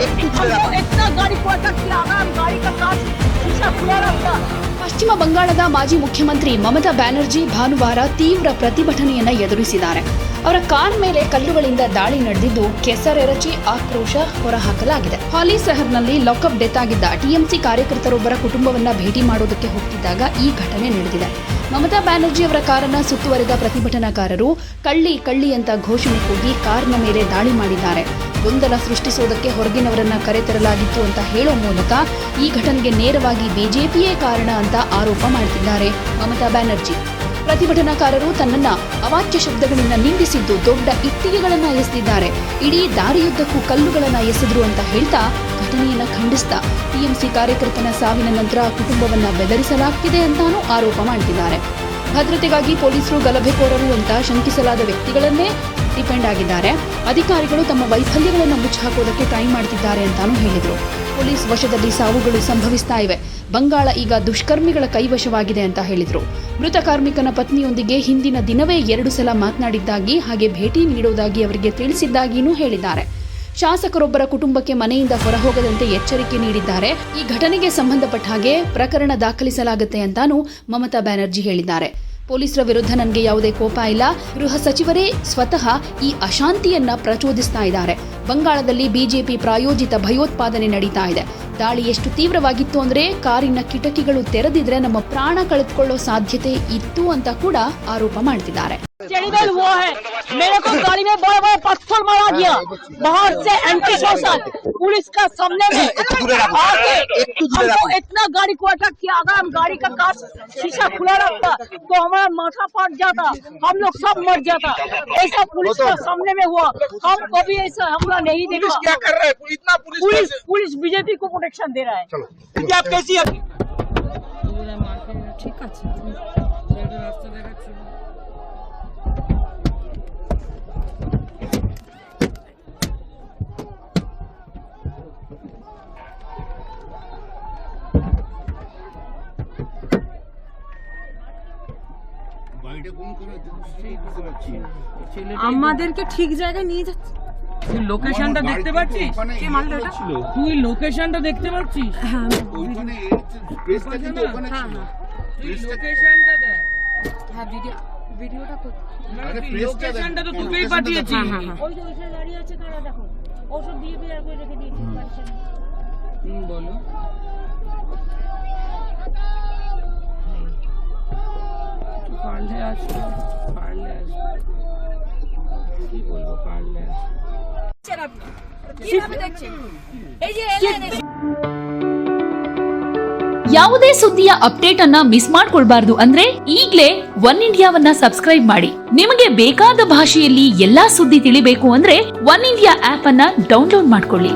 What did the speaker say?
इतना गाड़ी को अटक किया, गाड़ी का कांच शीशा खुला रहा। ಪಶ್ಚಿಮ ಬಂಗಾಳದ ಮಾಜಿ ಮುಖ್ಯಮಂತ್ರಿ ಮಮತಾ ಬ್ಯಾನರ್ಜಿ ಭಾನುವಾರ ತೀವ್ರ ಪ್ರತಿಭಟನೆಯನ್ನ ಎದುರಿಸಿದ್ದಾರೆ. ಅವರ ಕಾರ್ ಮೇಲೆ ಕಲ್ಲುಗಳಿಂದ ದಾಳಿ ನಡೆದಿದ್ದು ಕೆಸರೆರಚಿ ಆಕ್ರೋಶ ಹೊರಹಾಕಲಾಗಿದೆ. ಹಾಲಿ ಶಹರ್ನಲ್ಲಿ ಲಾಕಪ್ ಡೆತ್ ಆಗಿದ್ದ ಟಿಎಂಸಿ ಕಾರ್ಯಕರ್ತರೊಬ್ಬರ ಕುಟುಂಬವನ್ನ ಭೇಟಿ ಮಾಡೋದಕ್ಕೆ ಹೋಗ್ತಿದ್ದಾಗ ಈ ಘಟನೆ ನಡೆದಿದೆ. ಮಮತಾ ಬ್ಯಾನರ್ಜಿ ಅವರ ಕಾರನ್ನ ಸುತ್ತುವರೆದ ಪ್ರತಿಭಟನಾಕಾರರು ಕಳ್ಳಿ ಕಳ್ಳಿ ಅಂತ ಘೋಷಣೆ ಕೂಗಿ ಕಾರ್ನ ಮೇಲೆ ದಾಳಿ ಮಾಡಿದ್ದಾರೆ. ಗೊಂದಲ ಸೃಷ್ಟಿಸುವುದಕ್ಕೆ ಹೊರಗಿನವರನ್ನ ಕರೆತರಲಾಗಿತ್ತು ಅಂತ ಹೇಳೋ ಮೂಲಕ ಈ ಘಟನೆಗೆ ನೇರವಾಗಿ ಬಿಜೆಪಿಯೇ ಕಾರಣ ಅಂತ ಆರೋಪ ಮಾಡುತ್ತಿದ್ದಾರೆ ಮಮತಾ ಬ್ಯಾನರ್ಜಿ. ಪ್ರತಿಭಟನಾಕಾರರು ತನ್ನನ್ನ ಅವಾಚ್ಯ ಶಬ್ದಗಳಿಂದ ನಿಂದಿಸಿದ್ದು, ದೊಡ್ಡ ಇಟ್ಟಿಗೆಗಳನ್ನ ಎಸೆದಿದ್ದಾರೆ, ಇಡೀ ದಾರಿಯುದ್ದಕ್ಕೂ ಕಲ್ಲುಗಳನ್ನ ಎಸೆದ್ರು ಅಂತ ಹೇಳ್ತಾ ಘಟನೆಯನ್ನ ಖಂಡಿಸ್ತಾ ಟಿಎಂಸಿ ಕಾರ್ಯಕರ್ತನ ಸಾವಿನ ನಂತರ ಕುಟುಂಬವನ್ನ ಬೆದರಿಸಲಾಗ್ತಿದೆ ಅಂತಾನೂ ಆರೋಪ ಮಾಡುತ್ತಿದ್ದಾರೆ. ಭದ್ರತೆಗಾಗಿ ಪೊಲೀಸರು ಗಲಭೆಕೋರರು ಅಂತ ಶಂಕಿಸಲಾದ ವ್ಯಕ್ತಿಗಳನ್ನೇ ಡಿಪೆಂಡ್ ಆಗಿದ್ದಾರೆ. ಅಧಿಕಾರಿಗಳು ತಮ್ಮ ವೈಫಲ್ಯಗಳನ್ನು ಮುಚ್ಚಾಕೋದಕ್ಕೆ ಟ್ರೈ ಮಾಡ್ತಿದ್ದಾರೆ ಅಂತಾನೂ ಹೇಳಿದ್ರು. ಪೊಲೀಸ್ ವಶದಲ್ಲಿ ಸಾವುಗಳು ಸಂಭವಿಸ್ತಾ ಇವೆ. ಬಂಗಾಳ ಈಗ ದುಷ್ಕರ್ಮಿಗಳ ಕೈವಶವಾಗಿದೆ ಅಂತ ಹೇಳಿದ್ರು. ಮೃತ ಕಾರ್ಮಿಕನ ಪತ್ನಿಯೊಂದಿಗೆ ಹಿಂದಿನ ದಿನವೇ 2 ಸಲ ಮಾತನಾಡಿದ್ದಾಗಿ, ಹಾಗೆ ಭೇಟಿ ನೀಡುವುದಾಗಿ ಅವರಿಗೆ ತಿಳಿಸಿದ್ದಾಗಿಯೂ ಹೇಳಿದ್ದಾರೆ. ಶಾಸಕರೊಬ್ಬರ ಕುಟುಂಬಕ್ಕೆ ಮನೆಯಿಂದ ಹೊರಹೋಗದಂತೆ ಎಚ್ಚರಿಕೆ ನೀಡಿದ್ದಾರೆ. ಈ ಘಟನೆಗೆ ಸಂಬಂಧಪಟ್ಟ ಹಾಗೆ ಪ್ರಕರಣ ದಾಖಲಿಸಲಾಗುತ್ತೆ ಅಂತಾನೂ ಮಮತಾ ಬ್ಯಾನರ್ಜಿ ಹೇಳಿದ್ದಾರೆ. ಪೊಲೀಸರ ವಿರುದ್ಧ ನನಗೆ ಯಾವುದೇ ಕೋಪ ಇಲ್ಲ, ಗೃಹ ಸಚಿವರೇ ಸ್ವತಃ ಈ ಅಶಾಂತಿಯನ್ನ ಪ್ರಚೋದಿಸ್ತಾ ಇದ್ದಾರೆ. ಬಂಗಾಳದಲ್ಲಿ ಬಿಜೆಪಿ ಪ್ರಾಯೋಜಿತ ಭಯೋತ್ಪಾದನೆ ನಡೀತಾ ಇದೆ. ದಾಳಿ ಎಷ್ಟು ತೀವ್ರವಾಗಿತ್ತು ಅಂದ್ರೆ ಕಾರಿನ ಕಿಟಕಿಗಳು ತೆರೆದಿದ್ರೆ ನಮ್ಮ ಪ್ರಾಣ ಕಳೆದುಕೊಳ್ಳೋ ಸಾಧ್ಯತೆ ಇತ್ತು ಅಂತ ಕೂಡ ಆರೋಪ ಮಾಡ್ತಿದ್ದಾರೆ. हुआ है, मेरे को गाड़ी में बड़ा बड़ा पत्थर मारा गया, बाहर से एंटी सोशल पुलिस का सामने में आके हमको इतना गाड़ी को अटक किया। अगर हम गाड़ी का कांच शीशा खुला रहता तो हमारा माथा फाट जाता, हम लोग सब मर जाता। ऐसा पुलिस का सामने में हुआ, हम कभी ऐसा हमला नहीं देखा। पुलिस क्या कर रहा है? इतना पुलिस बीजेपी को प्रोटेक्शन दे रहा है। क्या आप कैसी है? ठीक है, আমাদেরকে ঠিক জায়গায় নিয়ে যাচ্ছে। তুই লোকেশনটা দেখতে পাচ্ছিস? কে মালটা এটা? তুই লোকেশনটা দেখতে পাচ্ছিস? হ্যাঁ, ওখানে প্রেস টা কিন্তু ওখানে ছিল। তুই লোকেশনটা দেখ। হ্যাঁ, ভিডিওটা কর। আরে প্রেসটা লোকেশনটা তো তোকেই পাঠিয়েছি। ওই যে ওইখানে দাঁড়িয়ে আছে কারা দেখো। ওষুধ দিয়ে বের করে রেখে দিয়েছি বাড়িতে। বলো। পারলে আসো, পারলে আসো। কি বলবো, পারলে আসো। ಯಾವುದೇ ಸುದ್ದಿಯ ಅಪ್ಡೇಟ್ ಅನ್ನ ಮಿಸ್ ಮಾಡ್ಕೊಳ್ಬಾರ್ದು ಅಂದ್ರೆ ಈಗ್ಲೇ ಒನ್ ಇಂಡಿಯಾವನ್ನ ಸಬ್ಸ್ಕ್ರೈಬ್ ಮಾಡಿ. ನಿಮಗೆ ಬೇಕಾದ ಭಾಷೆಯಲ್ಲಿ ಎಲ್ಲಾ ಸುದ್ದಿ ತಿಳಿಬೇಕು ಅಂದ್ರೆ ಒನ್ ಇಂಡಿಯಾ ಆಪ್ ಅನ್ನ ಡೌನ್ಲೋಡ್ ಮಾಡ್ಕೊಳ್ಳಿ.